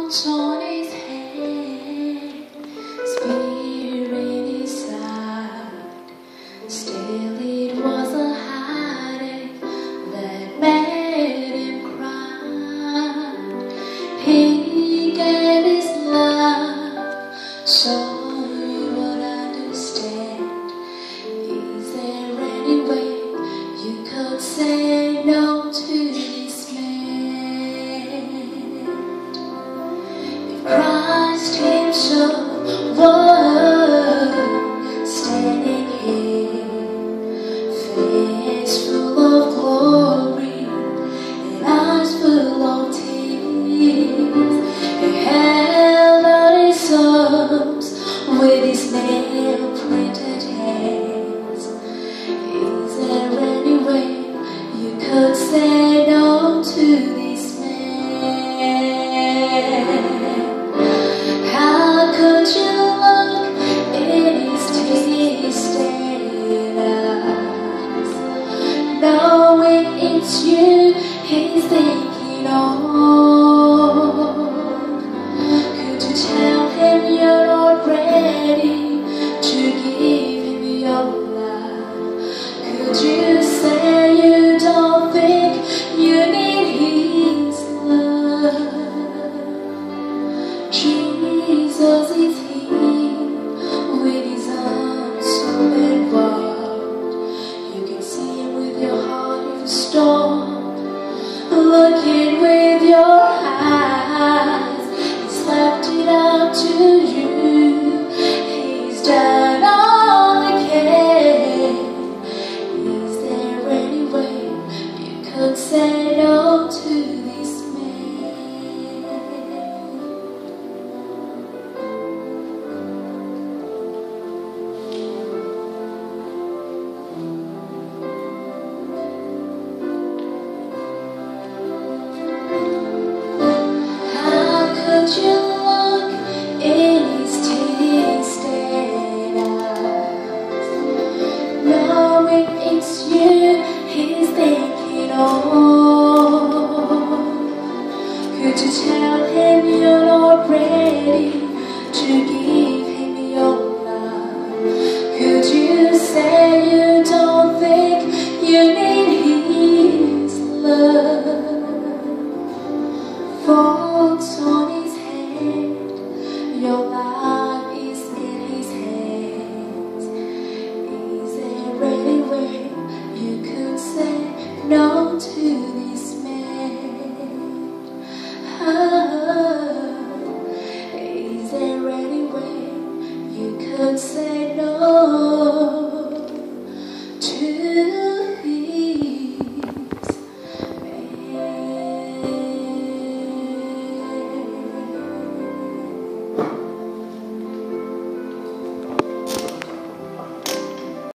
Fox on his head, spirit inside. Still it was a heartache that made him cry. He gave his love so you would understand. Is there any way you could say no to this man? If Christ himself was standing here, face full of glory and eyes full of tears, he held out his arms with his nail-printed hands. Is there any way you could say no to this man? How could you look in his tear-stained eyes, knowing it's you he's thinking of? Could you tell him you're not ready to give him your love? Could you say you don't think you need his love? Jesus is here with his arms open wide. You can see him with your heart if you stop looking with your eyes. He's left it up to you. He's done all he can. Is there any way you could say no to this man? How could you look in his tear-stained eyes, knowing it's you he's thinking of? Could you tell him you're not ready to give him your love? Could you say you don't think you need his love? Faults on his head, your life is in his hands. Is there any way you could say no to this man? Oh, is there any way you could say no?